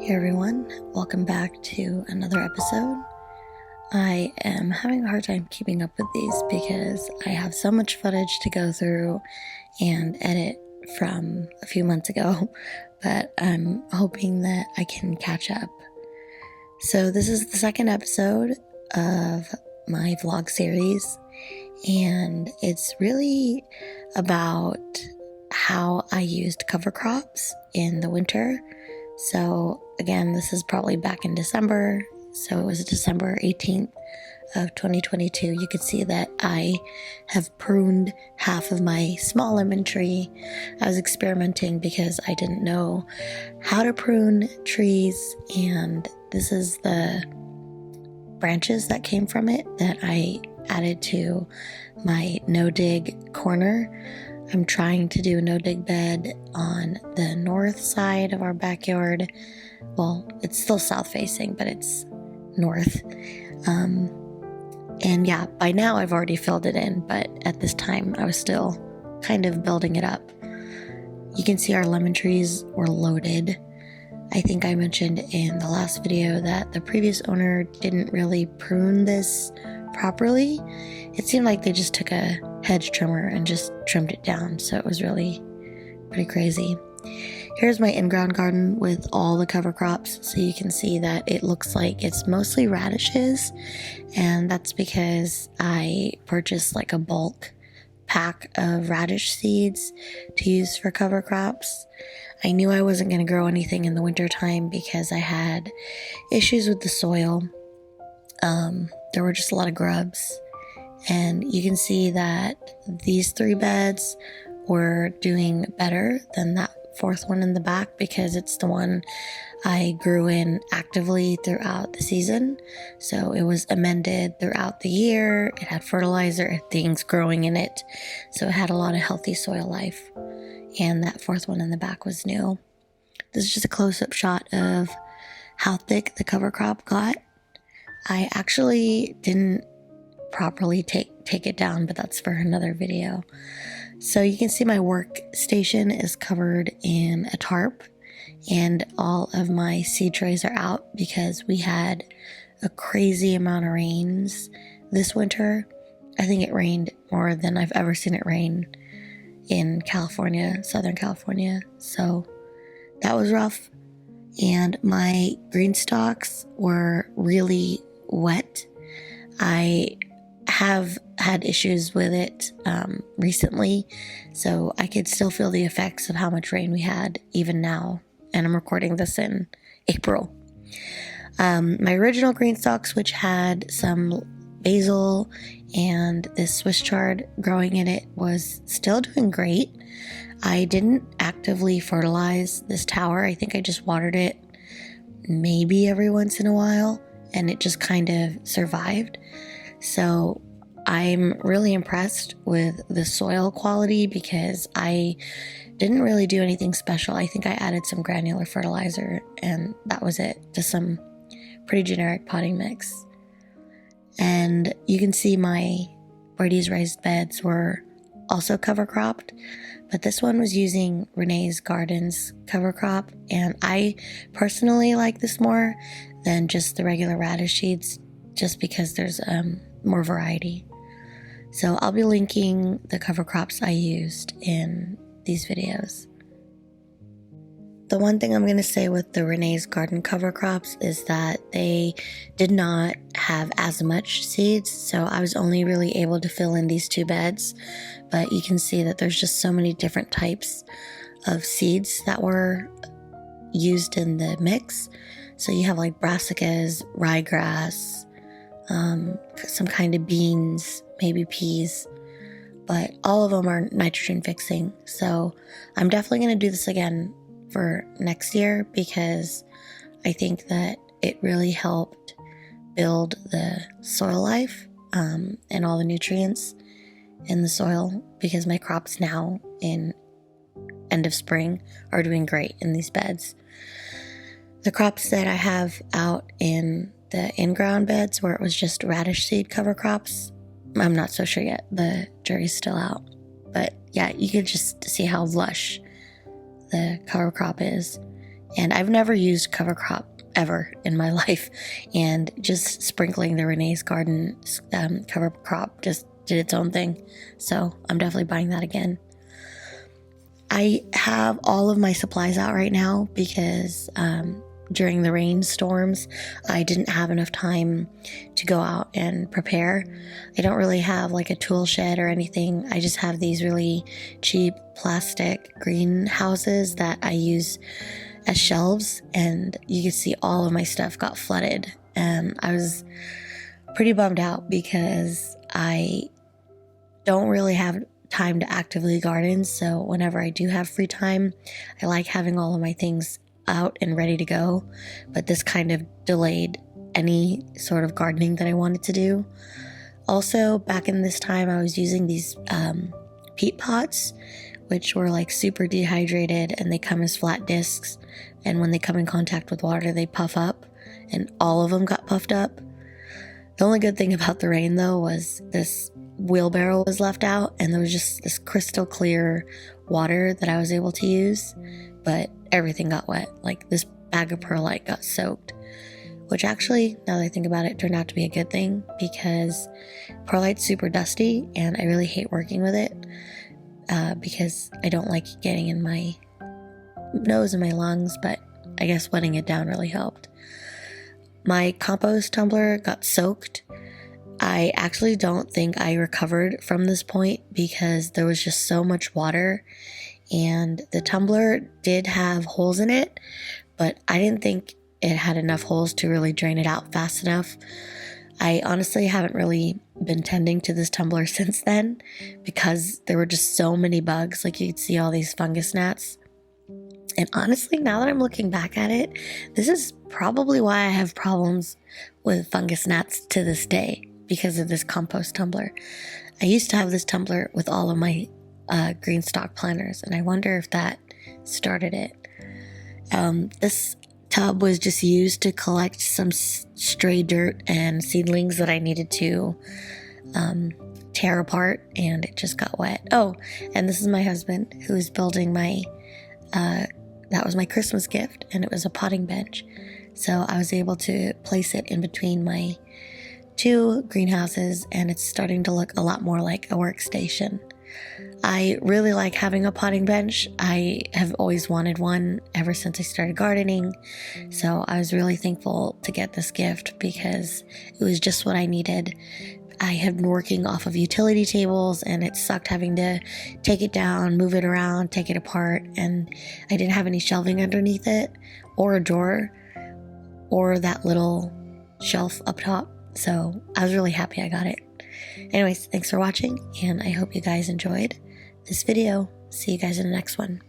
Hey everyone, welcome back to another episode. I am having a hard time keeping up with these because I have so much footage to go through and edit from a few months ago, but I'm hoping that I can catch up. So this is the second episode of my vlog series, and it's really about how I used cover crops in the winter. So again, this is probably back in December. So it was December 18th of 2022. You could see that I have pruned half of my small lemon tree. I was experimenting because I didn't know how to prune trees, and this is the branches that came from it that I added to my no-dig corner. I'm trying to do a no-dig bed on the north side of our backyard. Well, it's still south-facing, but it's north. And yeah, by now I've already filled it in, but at this time I was still kind of building it up. You can see our lemon trees were loaded. I think I mentioned in the last video that the previous owner didn't really prune this properly. It seemed like they just took a hedge trimmer and just trimmed it down, so it was really pretty crazy. Here's my in-ground garden with all the cover crops, so you can see that it looks like it's mostly radishes, and that's because I purchased like a bulk pack of radish seeds to use for cover crops. I knew I wasn't going to grow anything in the winter time because I had issues with the soil. There were just a lot of grubs, and you can see that these 3 beds were doing better than that 4th one in the back because it's the one I grew in actively throughout the season. So it was amended throughout the year. It had fertilizer, it had things growing in it. So it had a lot of healthy soil life. And that 4th one in the back was new. This is just a close-up shot of how thick the cover crop got. I actually didn't properly take it down, but that's for another video. So you can see my workstation is covered in a tarp, and all of my seed trays are out because we had a crazy amount of rains this winter. I think it rained more than I've ever seen it rain in California, Southern California. So that was rough. And my green stalks were really wet. I have had issues with it recently, so I could still feel the effects of how much rain we had even now, and I'm recording this in April. My original green stalks, which had some basil and this Swiss chard growing in it, was still doing great. I didn't actively fertilize this tower. I think I just watered it maybe every once in a while, and it just kind of survived. So I'm really impressed with the soil quality because I didn't really do anything special. I think I added some granular fertilizer and that was it, just some pretty generic potting mix. And you can see my Brady's raised beds were also cover cropped, but this one was using Renee's Gardens cover crop, and I personally like this more than just the regular radish seeds, just because there's more variety. So I'll be linking the cover crops I used in these videos. The one thing I'm going to say with the Renee's Garden cover crops is that they did not have as much seeds, so I was only really able to fill in these 2 beds, but you can see that there's just so many different types of seeds that were used in the mix. So you have like brassicas, ryegrass, some kind of beans, maybe peas, but all of them are nitrogen fixing. So I'm definitely going to do this again for next year because I think that it really helped build the soil life and all the nutrients in the soil, because my crops now in end of spring are doing great in these beds. The crops that I have out in the in-ground beds where it was just radish seed cover crops, I'm not so sure yet. The jury's still out. But yeah, you could just see how lush the cover crop is. And I've never used cover crop ever in my life, and just sprinkling the Renee's Garden cover crop just did its own thing. So I'm definitely buying that again. I have all of my supplies out right now because during the rainstorms, I didn't have enough time to go out and prepare. I don't really have like a tool shed or anything. I just have these really cheap plastic greenhouses that I use as shelves, and you can see all of my stuff got flooded. And I was pretty bummed out because I don't really have time to actively garden. So whenever I do have free time, I like having all of my things out and ready to go. But this kind of delayed any sort of gardening that I wanted to do. Also, back in this time, I was using these peat pots, which were like super dehydrated, and they come as flat discs. And when they come in contact with water, they puff up, and all of them got puffed up. The only good thing about the rain, though, was this wheelbarrow was left out, and there was just this crystal clear water that I was able to use, but everything got wet. Like this bag of perlite got soaked, which actually, now that I think about it, turned out to be a good thing because perlite's super dusty, and I really hate working with it because I don't like it getting in my nose and my lungs, but I guess wetting it down really helped. My compost tumbler got soaked. I actually don't think I recovered from this point because there was just so much water, and the tumbler did have holes in it, but I didn't think it had enough holes to really drain it out fast enough. I honestly haven't really been tending to this tumbler since then because there were just so many bugs. Like you could see all these fungus gnats. And honestly, now that I'm looking back at it, this is probably why I have problems with fungus gnats to this day, because of this compost tumbler. I used to have this tumbler with all of my green stock planters, and I wonder if that started it. This tub was just used to collect some stray dirt and seedlings that I needed to tear apart, and it just got wet. Oh, and this is my husband who is building my that was my Christmas gift, and it was a potting bench. So I was able to place it in between my two greenhouses, and it's starting to look a lot more like a workstation. I really like having a potting bench. I have always wanted one ever since I started gardening. So I was really thankful to get this gift because it was just what I needed. I had been working off of utility tables, and it sucked having to take it down, move it around, take it apart, and I didn't have any shelving underneath it, or a drawer, or that little shelf up top. So I was really happy I got it. Anyways, thanks for watching, and I hope you guys enjoyed this video. See you guys in the next one.